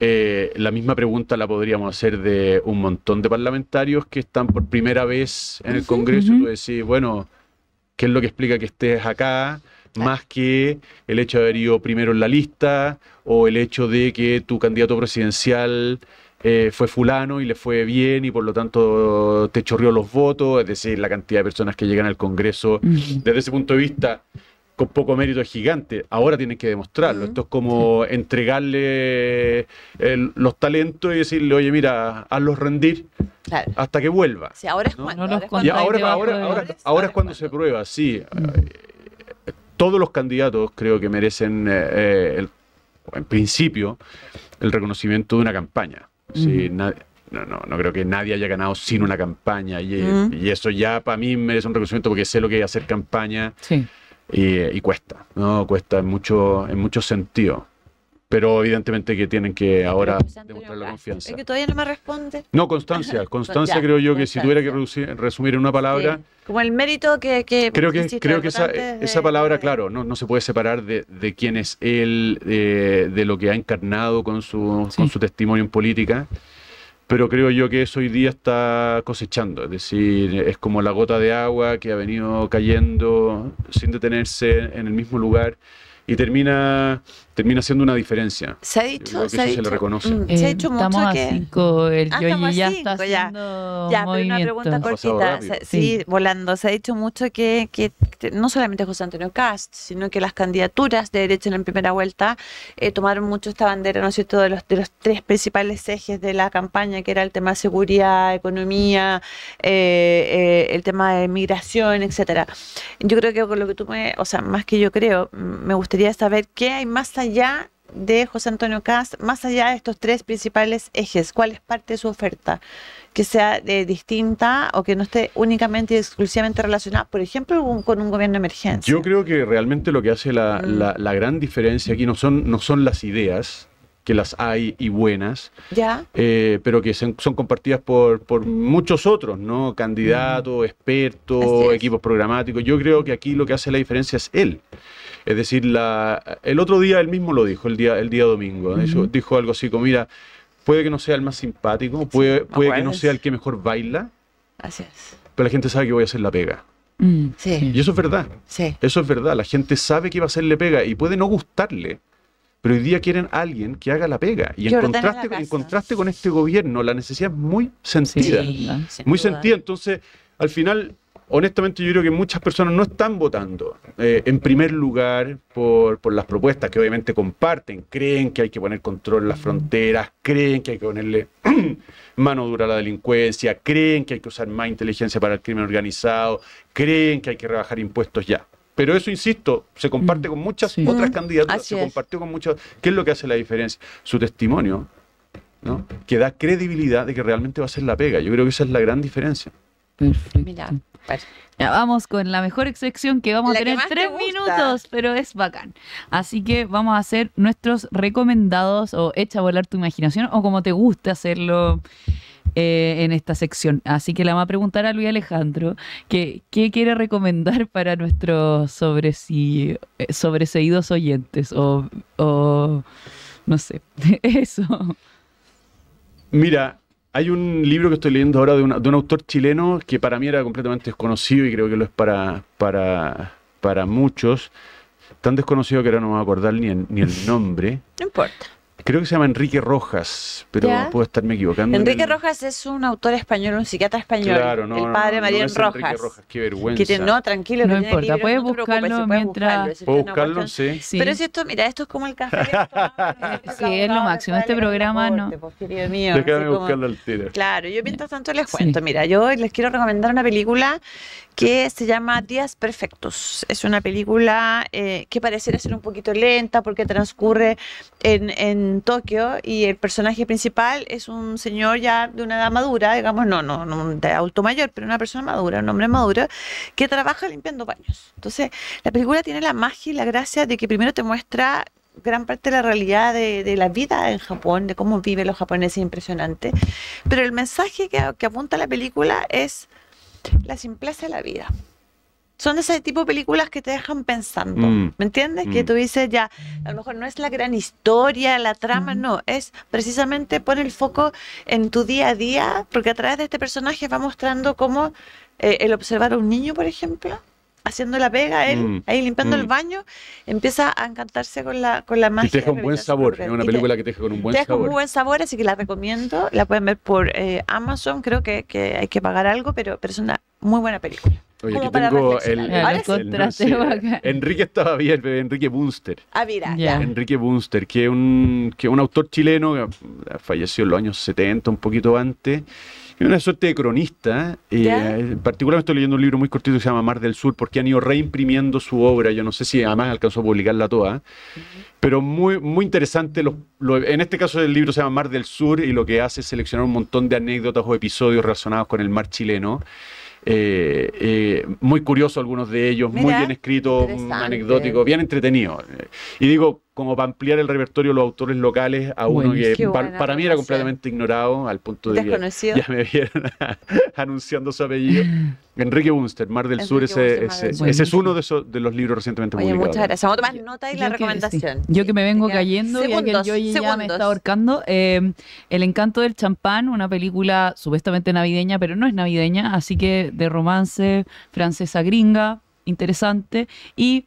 La misma pregunta la podríamos hacer de un montón de parlamentarios que están por primera vez en el Congreso. Tú decís, bueno, ¿qué es lo que explica que estés acá? Más que el hecho de haber ido primero en la lista o el hecho de que tu candidato presidencial fue fulano y le fue bien y por lo tanto te chorreó los votos, es decir, la cantidad de personas que llegan al Congreso desde ese punto de vista con poco mérito es gigante. Ahora tienen que demostrarlo. Esto es como entregarle los talentos y decirle, oye, mira, hazlos rendir hasta que vuelva. Sí, ahora es ¿no? cuando. No los Y contáis ahora es cuando se prueba, sí. Todos los candidatos creo que merecen, en principio, el reconocimiento de una campaña. Sí, no creo que nadie haya ganado sin una campaña. Y eso ya para mí merece un reconocimiento porque sé lo que es hacer campaña. Sí. Y cuesta, ¿no? Cuesta en muchos sentidos. Pero evidentemente que tienen que ahora demostrar la confianza. Es que todavía no me responde. No, constancia. Constancia Ya, creo yo que constancia. si tuviera que resumir en una palabra, Sí. Como el mérito que creo que insisto, esa palabra, claro, no se puede separar de quién es él, de lo que ha encarnado con su testimonio en política. Pero creo yo que eso hoy día está cosechando, es decir, es como la gota de agua que ha venido cayendo sin detenerse en el mismo lugar y termina siendo una diferencia. Se ha Yo dicho, creo que eso se le reconoce. se ha dicho mucho Estamos a que 5, el estamos Yoyi a ya 5, está ya. haciendo Ya, pero una movimientos. pregunta Ha pasado cortita. rápido. Sí, volando. Se ha dicho mucho que no solamente José Antonio Kast, sino que las candidaturas de derecha en la primera vuelta tomaron mucho esta bandera, ¿no es cierto?, de los tres principales ejes de la campaña, que era el tema de seguridad, economía, el tema de migración, etcétera. Yo creo que con lo que tú más que yo creo, me gustaría saber qué hay más allá de José Antonio Kast, más allá de estos tres principales ejes. ¿Cuál es parte de su oferta que sea distinta o que no esté únicamente y exclusivamente relacionada, por ejemplo, con un gobierno de emergencia? Yo creo que realmente lo que hace la gran diferencia aquí no son las ideas, que las hay y buenas, ¿Ya? pero que son compartidas por muchos otros, ¿no? Candidatos, expertos, Así es. equipos programáticos. Yo creo que aquí lo que hace la diferencia es él. Es decir, el otro día él mismo lo dijo, el día domingo. Dijo algo así como, mira, puede que no sea el más simpático, puede que no sea el que mejor baila, Así es. pero la gente sabe que voy a hacer la pega. Sí. Y eso es verdad. Sí. Eso es verdad. La gente sabe que va a hacerle pega y puede no gustarle. Pero hoy día quieren a alguien que haga la pega. Y Que en ordene la contraste, casa. en contraste con este gobierno, la necesidad es muy sentida. sin Muy duda. sentida. Entonces, al final, honestamente, yo creo que muchas personas no están votando, en primer lugar, por las propuestas que obviamente comparten. Creen que hay que poner control en las fronteras, creen que hay que ponerle mano dura a la delincuencia, creen que hay que usar más inteligencia para el crimen organizado, creen que hay que rebajar impuestos ya. Pero eso, insisto, se comparte con muchas Sí. otras candidaturas, Así se es. compartió con muchas. ¿Qué es lo que hace la diferencia? Su testimonio, ¿no? Que da credibilidad de que realmente va a ser la pega. Yo creo que esa es la gran diferencia. Perfecto. Mira, bueno. Ya vamos con la mejor sección que vamos La a que tener más te 3 gusta. minutos, pero es bacán. Así que vamos a hacer nuestros recomendados o echa a volar tu imaginación o como te guste hacerlo en esta sección. Así que le vamos a preguntar a Luis Alejandro qué quiere recomendar para nuestros sobreseídos oyentes o no sé, eso. Mira, hay un libro que estoy leyendo ahora de un autor chileno que para mí era completamente desconocido y creo que lo es para muchos. Tan desconocido que ahora no me voy a acordar ni el nombre. No importa. Creo que se llama Enrique Rojas, pero ¿Ya? puedo estarme equivocando. Enrique Rojas es un autor español, un psiquiatra español. Claro, no, el padre no Mariano es Enrique Rojas. Rojas, qué vergüenza. No, tranquilo, No que tiene importa, libros, puedes no te preocupes, buscarlo se puede mientras- buscarlo, eso ¿Puedo es una buscarlo? cuestión. Sí. Sí. Pero si esto, mira, esto es como el café que tomamos. Sí, es lo máximo. Este programa no- Pues, querido mío, Déjame así como- buscarlo al tiro. Claro, yo mientras tanto les Sí. cuento. Mira, yo les quiero recomendar una película que se llama Días Perfectos. Es una película que pareciera ser un poquito lenta porque transcurre en Tokio y el personaje principal es un señor ya de una edad madura, digamos, no de adulto mayor, pero una persona madura, un hombre maduro, que trabaja limpiando baños. Entonces, la película tiene la magia y la gracia de que primero te muestra gran parte de la realidad de la vida en Japón, de cómo viven los japoneses, impresionante. Pero el mensaje que apunta la película es la simpleza de la vida. son de ese tipo de películas que te dejan pensando, ¿me entiendes? Que tú dices, ya, a lo mejor no es la gran historia, la trama, no, es precisamente poner el foco en tu día a día, porque a través de este personaje va mostrando cómo el observar a un niño, por ejemplo, haciendo la pega, él ahí limpiando el baño, empieza a encantarse con la magia. Y te deja un buen sabor, es una película que te deja con un buen sabor. Te deja un muy buen sabor, así que la recomiendo, la pueden ver por Amazon, creo que hay que pagar algo, pero es una muy buena película. Oye, Como aquí para tengo reflexionar. Enrique estaba bien, Enrique Bunster. Ah, mira, Ya. Enrique Bunster, que es un autor chileno que falleció en los años 70, un poquito antes. Es una suerte de cronista. Particularmente estoy leyendo un libro muy cortito que se llama Mar del Sur, porque han ido reimprimiendo su obra. Yo no sé si además alcanzó a publicarla toda. Pero muy, muy interesante. En este caso el libro se llama Mar del Sur y lo que hace es seleccionar un montón de anécdotas o episodios relacionados con el mar chileno. Muy curioso algunos de ellos, Mira, muy bien escritos, anecdóticos, bien entretenidos. Y digo, como para ampliar el repertorio de los autores locales a uno que para mí era completamente ignorado, al punto de que ya me vieron anunciando su apellido. Enrique Bunster, Mar del Sur, ese es uno de los libros recientemente publicados. Muchas gracias. Vamos a tomar nota y la recomendación. Sí. Yo que me vengo cayendo, segundos, ya que el ya me está ahorcando. El encanto del champán, una película supuestamente navideña, pero no es navideña, así que de romance, francesa gringa, interesante. Y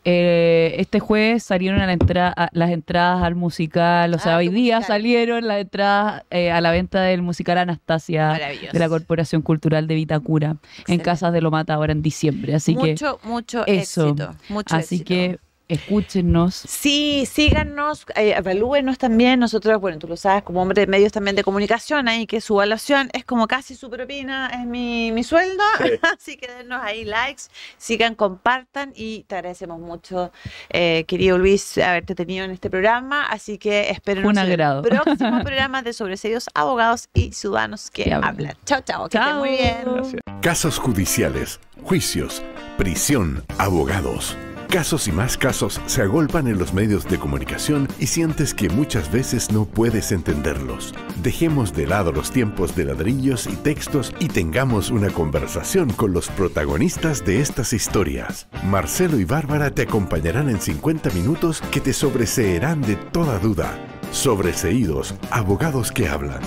este jueves salieron las entradas al musical, o sea, hoy día salieron las entradas a la venta del musical Anastasia de la Corporación Cultural de Vitacura en Casas de Lomata ahora en diciembre. Así mucho eso. éxito. Así éxito. Que escúchenos. Sí, síganos, evalúenos también. Nosotros, bueno, tú lo sabes, como hombre de medios también de comunicación, ahí que su evaluación es como casi su propina, es mi sueldo. Sí. Así que denos ahí likes, sigan, compartan y te agradecemos mucho, querido Luis, haberte tenido en este programa. Así que esperen el próximo programa de Sobreseídos, Abogados y Ciudadanos que hablan. Chao, chao. Que estén muy bien. Gracias. Casos judiciales, juicios, prisión, abogados. Casos y más casos se agolpan en los medios de comunicación y sientes que muchas veces no puedes entenderlos. Dejemos de lado los tiempos de ladrillos y textos y tengamos una conversación con los protagonistas de estas historias. Marcelo y Bárbara te acompañarán en 50 minutos que te sobreseerán de toda duda. Sobreseídos, abogados que hablan.